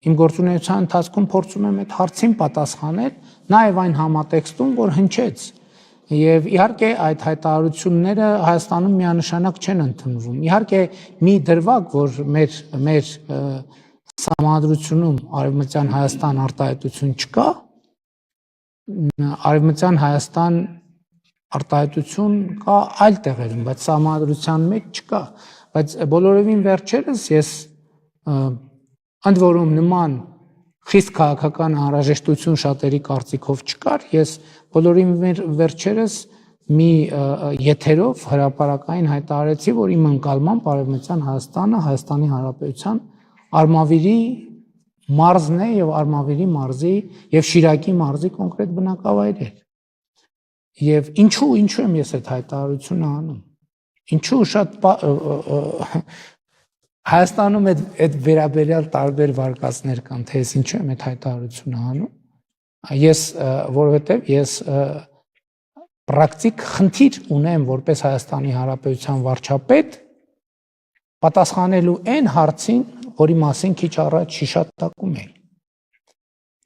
իմ գործունեության ընթացքում փորձում եմ այդ հարցին պատասխանել, նաև այն համատեքստում, որ հնչեց։ Եվ իհարկե այդ հայտարարությունները Հայաստանում միանշանակ չեն ընդունվում։ Իհարկե մի դրվագ, որ մեր Սահմանադրությունում Արևմտյան Հայաստան արտահայտություն չկա, Արևմտյան Հայաստան արտահայտություն կա այլ տեղերում, բայց Սահմանադրության մեջ չկա, բայց բոլորովին վերջերս ես ընդ որում նման խիստ քաղաքական անհրաժեշտություն շատերի կարծիքով չկար, ես բոլորին վերջերս մի եթերով հրապարակային հայտարարեցի, որ իմ ընկալմամբ Արևմտյան Հայաստանը Հայաստանի Հանրապետության Արմավիրի մարզն է եւ Արմավիրի մարզի եւ Շիրակի մարզի կոնկրետ բնակավայր է։ Եվ ինչու եմ ես այդ հայտարարությունը անում։ Ինչու շատ Հայաստանում այդ վերաբերյալ տարբեր վարկածներ կան, թե ես ինչու եմ այդ հայտարարությունը անում։ Որովհետև ես պրակտիկ խնդիր ունեմ որպես Հայաստանի Հանրապետության վարչապետ պատասխանելու այն հարցին, որի մասին քիչ առաջ հիշատակում էի։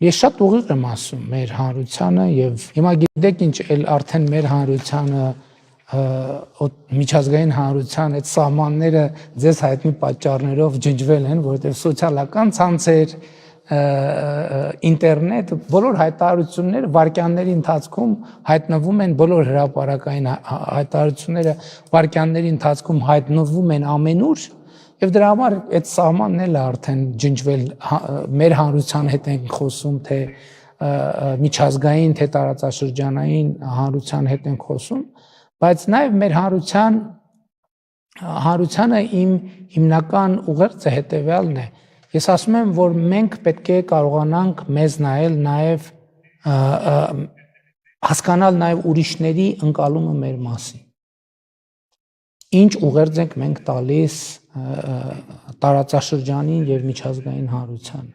Ես շատ ուղիղ եմ ասում մեր հանրությանը եւ հիմա գիտեք ինչ արդեն մեր հանրությանը միջազգային հանրության այդ սահմանները ձեզ հայտնի պատճառներով ջնջվել են, որովհետև սոցիալական ցանցեր, ինտերնետ, բոլոր հայտարարությունները վայրկյանների ընթացքում հայտնվում են, բոլոր հրապարակային հայտարարությունները վայրկյանների ընթացքում հայտնվում են ամենուր, եւ դրա համար այդ սահմանն էլ արդեն ջնջվել մեր հանրության հետ ենք խոսում, թե միջազգային, թե տարածաշրջանային հանրության հետ ենք խոսում, բայց նաև մեր հանրությանը իմ հիմնական ուղերձը հետևյալն է։ Ես ասում եմ, որ մենք պետք է կարողանանք մեզ նայել նաև հասկանալ նաև ուրիշների ընկալումը մեր մասին։ Ինչ ուղերձ ենք մենք տալիս տարածաշրջանին եւ միջազգային հանրությանը։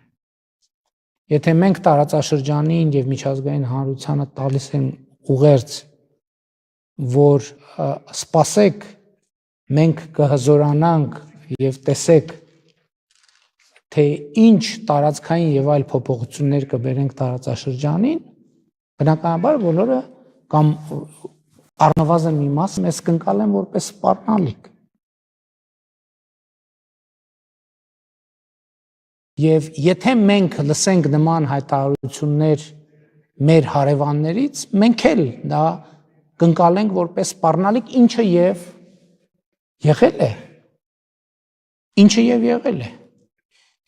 Եթե մենք տարածաշրջանին եւ միջազգային հանրությանը տալիս ենք ուղերձ, որ սպասեք, մենք կհզորանանք եւ տեսեք, թե ինչ տարածքային եւ այլ փոփոխություններ կբերենք տարածաշրջանին, բնականաբար բոլորը կամ առնվազն մի մասը մեզ կընկալեն որպես սպառնալիք։ Եվ եթե մենք լսենք նման հայտարարություններ մեր հարևաններից, մենք էլ դա կընկալենք որպես սպառնալիք, ինչը եւ եղել է։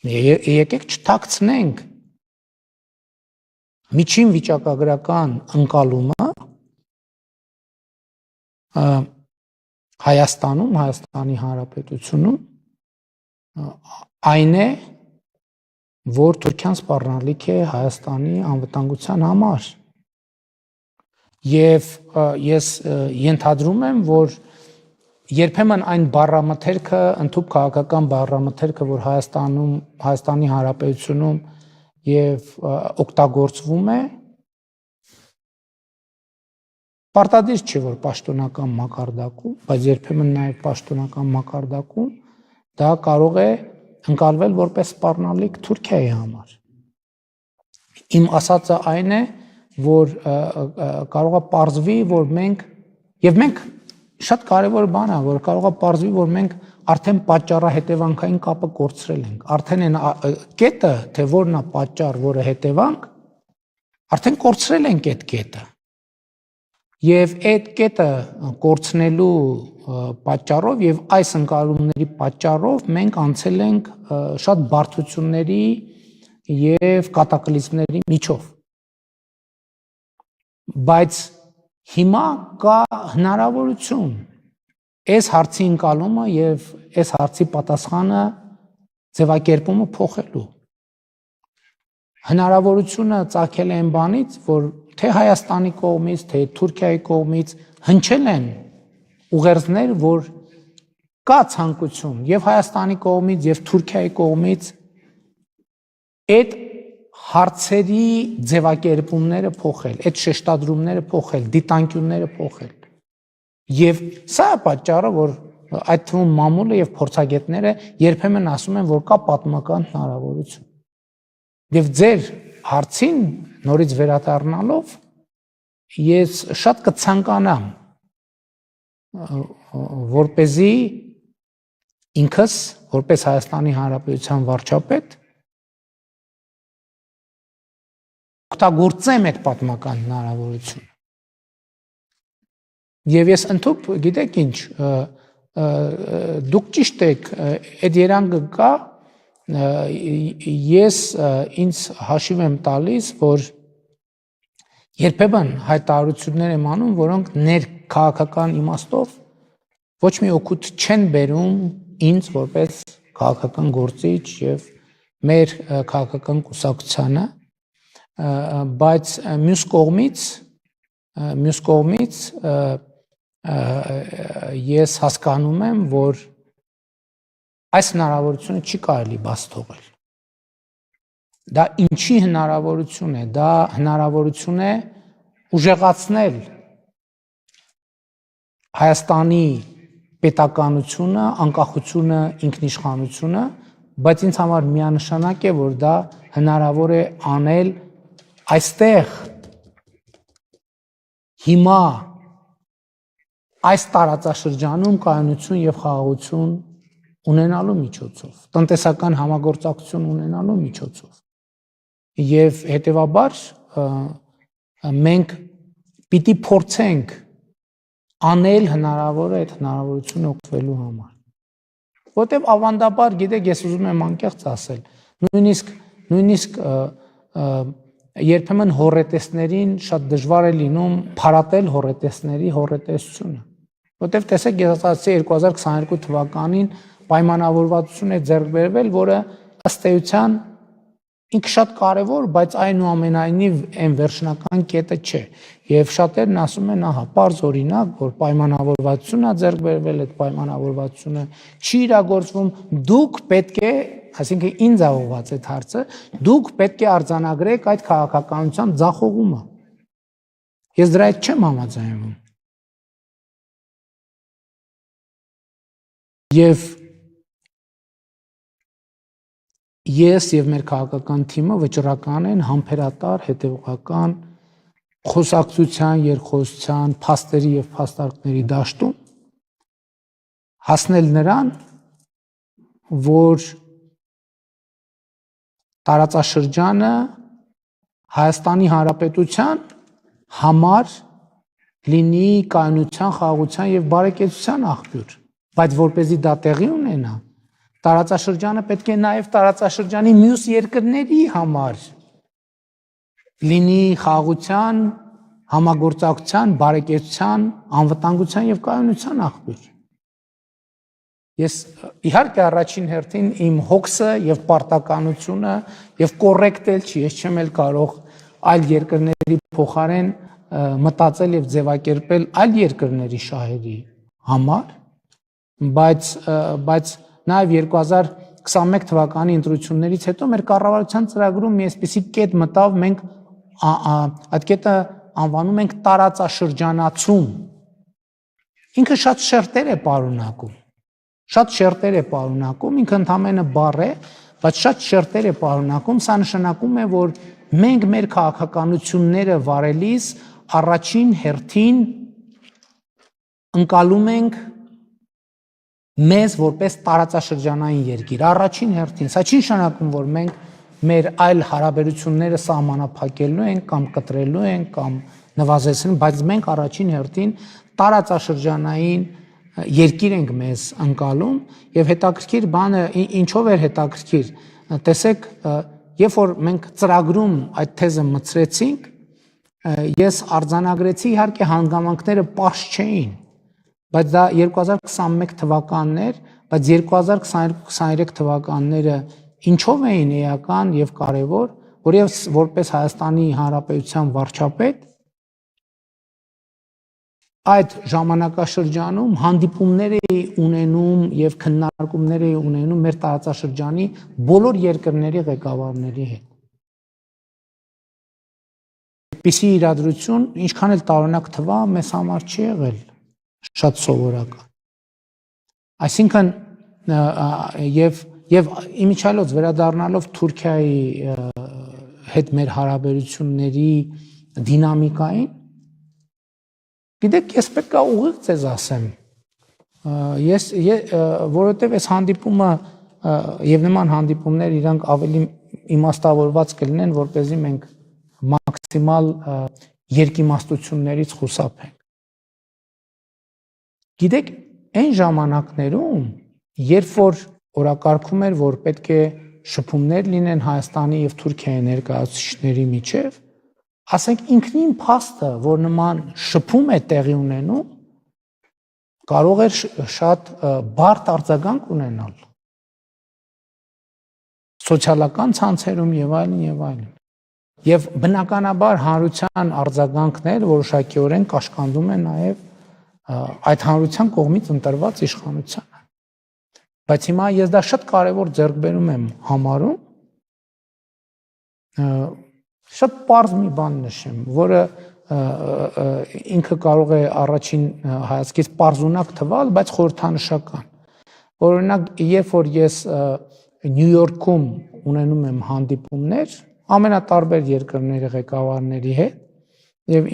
Եկեք չթաքցնենք միջին վիճակագրական ընկալումը Հայաստանում, Հայաստանի Հանրապետությունում այն է, որ Թուրքիան սպառնալիք է Հայաստանի անվտանգության համար։ Եվ ես ենթադրում եմ, որ երբեմն այն բառամթերքը, ընդհանուր քաղաքական բառամթերքը, որ Հայաստանի Հանրապետությունում եւ օգտագործվում է, պարտադիր չի, որ պաշտոնական մակարդակում, բայց երբեմն նաև պաշտոնական մակարդակում դա կարող է ընկալվել որպես սպառնալիք Թուրքիայի համար։ Իմ ասածը այն է, որ կարող է պարզվի, որ մենք շատ կարևոր բան է, որ կարող է պարզվի, որ մենք արդեն պատճառահետևանքային կապը կորցրել ենք։ Արդեն այն կետը, թե որն է պատճառ, որը հետևանք, արդեն կորցրել ենք այդ կետը։ Եվ այդ կետը կորցնելու պատճառով եւ այս ընկալումների պատճառով մենք անցել ենք շատ բարդությունների եւ կատակլիզմների միջով։ Բայց հիմա կա հնարավորություն այս հարցի ընկալումը եւ այս հարցի պատասխանը ձևակերպումը փոխելու։ Հնարավորությունը ծագել է այն բանից, որ թե Հայաստանի կողմից, թե Թուրքիայի կողմից հնչել են ուղերձներ, որ կա ցանկություն եւ Հայաստանի կողմից եւ Թուրքիայի կողմից այդ հարցերի ձևակերպումները փոխել, այդ շեշտադրումները փոխել, դիտանկյունները փոխել։ Եվ սա է պատճառը, որ այդ թվում մամուլը եւ փորձագետները երբեմն ասում են, որ կա պատմական հնարավորություն։ Եվ ձեր հարցին նորից վերադառնալով ես շատ կցանկանամ որպեսզի ինքս որպես Հայաստանի Հանրապետության վարչապետ օգտագործեմ այդ պատմական հնարավորությունը։ Եվ ես ընդհանուր գիտեք ինչ, դուք ճիշտ եք, այդ երանգը կա, ես ինձ հաշիվ եմ տալիս, որ երբեմն հայտարարություններ եմ անում, որոնք ներքաղաքական իմաստով ոչ մի օգուտ չեն բերում ինձ որպես քաղաքական գործիչ եւ մեր քաղաքական կուսակցությանը, բայց մյուս կողմից ես հասկանում եմ, որ այս հնարավորությունը չի կարելի բաց թողել։ Դա ինչի հնարավորություն է, դա հնարավորություն է ուժեղացնել Հայաստանի պետականությունը, անկախությունը, ինքնիշխանությունը, բայց ինձ համար միանշանակ է, որ դա հնարավոր է անել այստեղ հիմա այս տարածաշրջանում կայունություն եւ խաղաղություն ունենալու միջոցով, տնտեսական համագործակցություն ունենալու միջոցով։ Եվ հետեւաբար մենք պիտի փորձենք անել հնարավոր է այդ հնարավորությունը օգտվելու համար։ Որտեւ ավանդաբար, գիտեք, ես ուզում եմ անկեղծ ասել, նույնիսկ երբեմն հոռետեսներին շատ դժվար է լինում փարատել հոռետեսների հոռետեսությունը։ Որտեւ տեսեք, ես ասացի 2022 թվականին պայմանավորվածություն է ձեռք բերվել, որը ըստ էության ինքը շատ կարևոր, բայց այնուամենայնիվ այն վերջնական կետը չէ։ Եվ շատերն ասում են, ահա, պարզ օրինակ, որ պայմանավորվածությունն է ձեռք բերվել, այդ պայմանավորվածությունը չի իրագործվում, դուք պետք է, այսինքն ինձ է ուղղված այդ հարցը, դուք պետք է արձանագրեք այդ քաղաքականության ձախողումը։ Ես դրա հետ չեմ համաձայնվում։ Եվ ես եւ մեր քաղաքական թիմը վճռական են համբերատար, հետեւողական խոսակցության, երկխոսության, փաստերի եւ փաստարկների դաշտում հասնել նրան, որ տարածաշրջանը Հայաստանի Հանրապետության համար լինի կայունության, խաղաղության եւ բարեկեցության աղբյուր, բայց որպեսզի դա տեղի ունենա, տարածաշրջանը պետք է նաև տարածաշրջանի մյուս երկրների համար լինի խաղաղության, համագործակցության, բարեկեցության, անվտանգության եւ կայունության աղբյուր։ Ես իհարկե առաջին հերթին իմ հոգսը եւ պարտականությունը եւ կոռեկտ էլ չի, ես չեմ էլ կարող այլ երկրների փոխարեն մտածել եւ ձևակերպել այլ երկրների շահերի համար, բայց նաև 2021 թվականի ընտրություններից հետո մեր կառավարության ծրագրում մի այսպիսի կետ մտավ, մենք այդ կետը անվանում ենք տարածաշրջանացում։ Ինքը շատ շերտեր է պարունակում, ինքը ընդհանրապես բառ է, բայց շատ շերտեր է պարունակում, սա նշանակում է, որ մենք մեր քաղաքականությունները վարելիս առաջին հերթին ընկալում ենք մեզ որպես տարածաշրջանային երկիր, առաջին հերթին, սա չի նշանակում, որ մենք մեր այլ հարաբերությունները սահմանափակելու ենք կամ կտրելու ենք կամ նվազեցնելու, բայց մենք առաջին հերթին տարածաշրջանային երկիր ենք մեզ ընկալում եւ հետաքրքիր բանը ինչով էր հետաքրքիր, տեսեք, երբ որ մենք ծրագրում այդ թեզը մցրեցինք, ես արձանագրեցի, իհարկե հանգամանքները պարզ չէին, բայց դա 2021 թվականն էր, բայց 2022-23 թվականները ինչով էին էական եւ կարեւոր, որ ես որպես Հայաստանի Հանրապետության վարչապետ այդ ժամանակաշրջանում հանդիպումներ էի ունենում եւ քննարկումներ էի ունենում մեր տարածաշրջանի բոլոր երկրների ղեկավարների հետ։ Այդպիսի իրադրություն, ինչքան էլ տարօրինակ թվա, մեզ համար չի եղել շատ սովորական։ Այսինքն եւ իմիջիալոց վերադառնալով Թուրքիայի հետ մեր հարաբերությունների դինամիկային, գիտեք, ես պետք է ուղիղ ձեզ ասեմ, որովհետև այս հանդիպումը եւ նման հանդիպումներ իրանք ավելի իմաստավորված կլինեն, որպեսզի մենք մաքսիմալ երկիմաստություններից խուսափենք։ Գիտեք, այն ժամանակներում, երբ որ օրակարգում էր, որ պետք է շփումներ լինեն Հայաստանի եւ Թուրքիայի ներկայացուցիչների միջև, ասենք ինքնին փաստը, որ նման շփում է տեղի ունենում, կարող էր շատ բարդ արձագանք ունենալ սոցիալական ցանցերում եւ այլն եւ այլն։ Եվ բնականաբար հանրության արձագանքներ որոշակիորեն կաշկանդում են նաեւ այդ հանրության կողմից ընտրված իշխանությանը։ Բայց հիմա ես դա շատ կարևոր ձեռքբերում եմ համարում, շատ պարզ մի բան նշեմ, որը ինքը կարող է առաջին հայացքից պարզունակ թվալ, բայց խորհրդանշական։ Օրինակ, երբ որ ես Նյու Յորքում ունենում եմ հանդիպումներ ամենատարբեր երկրների ղեկավարների հետ եւ